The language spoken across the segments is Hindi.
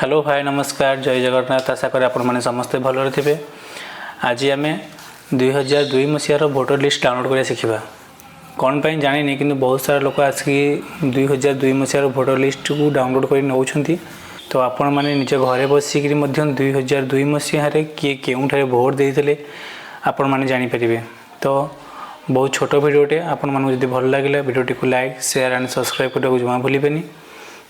हेलो भाई नमस्कार जय जगन्नाथ आशा करें आपण मैंने समस्ते भल थे। आज आम 2002 मसीहार भोटर लिस्ट डाउनलोड करा शिखा कौन पाई जानी कि बहुत सारा लोक आसिक 2002 मसीहार भोटर लिस्ट को डाउनलोड कर नौ तो आपण मैंने निज घरे बसिक 2002 मसीहार किए केउठारे भोट देते आपण मैंने जानीपर। तो बहुत छोट भिडियोटे आपण मानू जब भल लगे भिडियोटी को लाइक शेयर एंड सब्सक्राइब करने को जमा भूलें।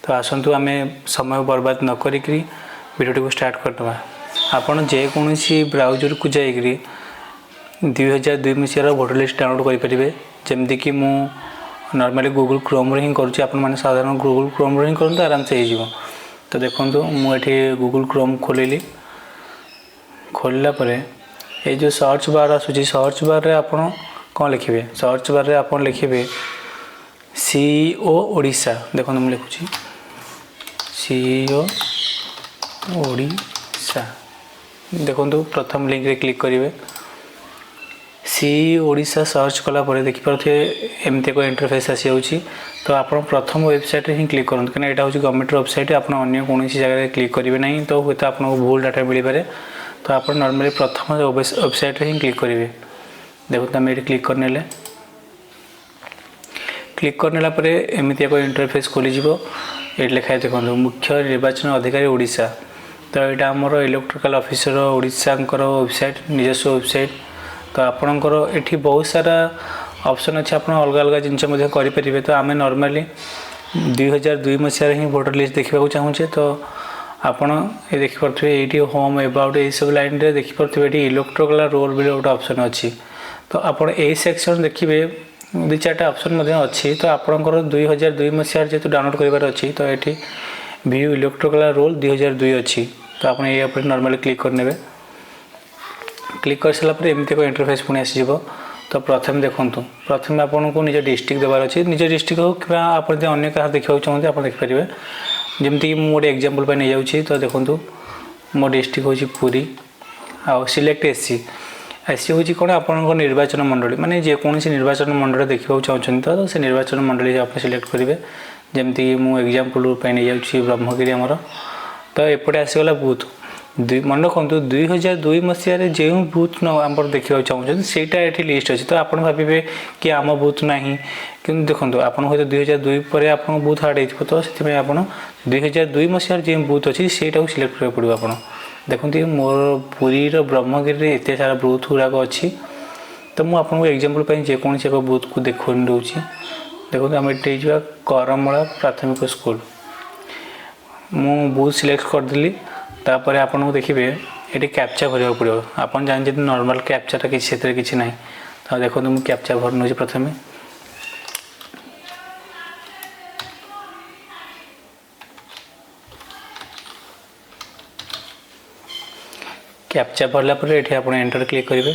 तो आसतु आम समय बर्बाद न करी भिडियोटी को स्टार्ट करदे। आपड़ जेकोसी ब्राउजर को जाइए 2002 मसीहार भोटर लिस्ट डाउनलोड करेंगे। जमती कि मु नॉर्मली गूगल क्रोम हिं करें साधारण गूगल क्रोम हिं करूँ आराम से हो। तो देखो मुझे गूगल क्रोम खोलिली खोलला ये जो सर्च बार आसूँ सर्च बार रे आपन कौन लिखे सर्च बार रे आपन लिखे सीईओ ओडिशा। देखो मुझे लिखुची सीईओ ओडिशा। देखो प्रथम लिंक रे क्लिक करेंगे सीईओ ओडिशा सर्च कलापर देखिपे एमती एक इंटरफेस आसी जाऊँगी। तो आप प्रथम वेबसाइट हिं क्लिक करूँ कहीं यहाँ हूँ गवर्नमेंट वेबसाइट आप अन्य कौन जगह क्लिक करेंगे ना तो हूँ तो आपको भूल डाटा मिल पाए। तो आप नॉर्मली प्रथम वेबसाइट हिं क्लिक करेंगे। देखो आम ये क्लिक करने एमती एक इंटरफेस खोलीज ये लिखाई देखो मुख्य निर्वाचन अधिकारी ओडिशा। तो यहाँ आमर इलेक्ट्रिकल ऑफिसर ओडिशा वेबसाइट निजस्व वेबसाइट। तो आपणकर ये बहुत सारा ऑप्शन अच्छे आप अलग अलग जिनस करेंगे। तो आम नॉर्मली 2002 मसीहार हिं भोटर लिस्ट देखा चाहूँचे। तो आपड़ ये देखिपे ये होम एबाउट ये सब लाइन रे देखिपे ये इलेक्ट्रिकल रोल भी गोटे ऑप्शन अच्छी। तो आप सेक्शन देखिए दु चार्टा ऑप्शन अच्छी। तो आपंकर 2002 मसीहार जेहतु डाउनलोड करार अच्छी तो ये व्यू इलेक्ट्रिकल रोल 2002 अच्छी। तो आप नॉर्मली क्लिक करने क्लिक कर सारापर एमती एक इंटरफेस पुणी आसीज। तो प्रथम देखूँ प्रथम आपन को निज डिस्ट्रिक्ट देवार अच्छी निज डिस्ट्रिक्ट हो कि आप अन्य क्या देखा चाहते आप देखिपारे। जमती मुझे गोटे एग्जांपल पर नहीं जाऊँगी। तो देखो मो डिस्ट्रिक्ट हूँ पुरी आ सिलेक्ट एससी एससी हूँ कौन आपंकर निर्वाचन मंडली माने जेकोसी निर्वाचन मंडली देखा चाहते तो से निर्वाचन मंडली आप सिलेक्ट करेंगे। जमती मुझे एग्जांपल पर नहीं जाऊँगी ब्रह्मगिरी आमर। तो एपटे आसीगला बुथ मन रखु 2002 मसीहार जो बुथ आम देखा चाहते सेटा ये लिस्ट अच्छी। तो आप भावे कि आम बुथ ना कि देखो आप 2002 पर आप बुथ आड हो तो से आप 2002 मसीहार जो बुथ अच्छी से सिलेक्ट करा पड़ो। आप देखते मोर पुरी ब्रह्मगिरी एत सारा बुथ गुड़ाक अच्छी। तो मुझे आपको एग्जांपल पर जेकोसी एक बुथ को देखो दूसरी। देखो आम ये करमला प्राथमिक स्कूल मु बुथ सिलेक्ट करदेली। तापर आपको देखिए ये कैप्चा भरवा पड़ो। आप जानते नॉर्मल कैप्चाटा किसी ना। तो देखो मुझे कैप्चा भर नौ प्रथम कैप्चा भरला ये आप एंटर क्लिक करेंगे।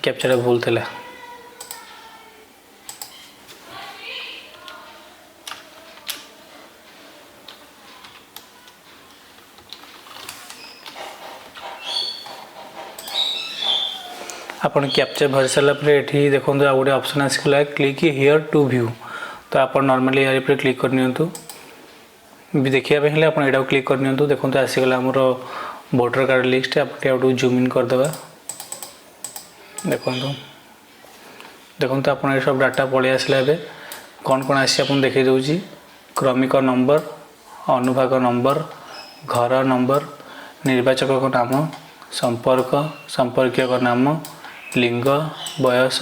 कैप्चाटा भूल था आपन कैप्चा भर सारापर ये देखो आ गए ऑप्शन आसगला क्लिक हियर टू व्यू। तो आप नॉर्मली यार पर क्लिक करनी भी देखापी हेल्ले आप यहाँ क्लिक करनी। देखो आसगला आमर वोटर कार्ड लिस्ट आप जूम इन करदे। देखो देखो आप ये सब डाटा पलि आसला कौन कौन आसी आप देखे दूसरी क्रमिक नंबर अनुभाग नंबर घर नंबर निर्वाचक नाम संपर्क संपर्क नाम लिंग बयस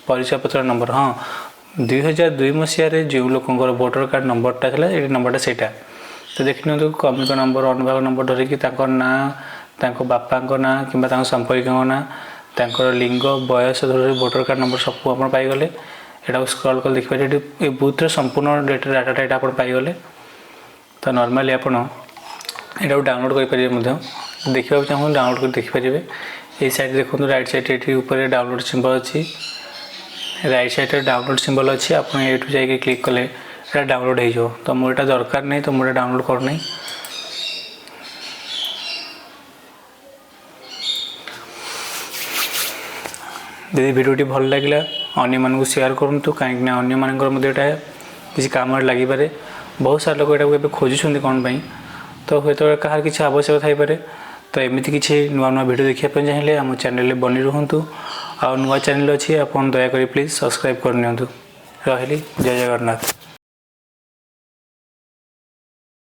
परिचय पत्र नंबर। हाँ 2002 मसीहार जो लोकंर वोटर कार्ड नंबरटा ये नंबरटा सेटा। तो देखी क्रमिक नंबर अनुभाग नंबर धरिकी ना बापा ना कि संपर्क ना लिंग बयस धर वोटर कार्ड नंबर सब आप पाईगले। यहाँ स्क्रॉल कर देखिए ये बुथ संपूर्ण डाटाटा यहाँ आप पाईगले। तो नॉर्मली आप डाउनलोड करेंगे देखा चाहूँ डाउनलोड कर देखिपारे। ये साइड देखो राइट साइड ये ऊपर डाउनलोड सिंबल अच्छी राइट साइड डाउनलोड सिंबल अच्छी। आप ये जाके क्लिक कले ये डाउनलोड हो। तो मुझे दरकार नहीं तो मुझे डाउनलोड करना। यदि भिडियोटी भल लगे अन्य मानक शेयर करूँ कहीं अन्य मानकर किसी काम लगी पारे। बहुत सारा लोग यहाँ खोजुंट कौन पाई तो हुए कहार किसी आवश्यक थाईपे। तो एमती किसी नुआ नुआ वीडियो देखा चाहिए आम चैनल बनी रुहतु आ नुआ चैनल अच्छी आप दयाकोरी प्लीज़ सब्सक्राइब करनी रही। जय जगन्नाथ।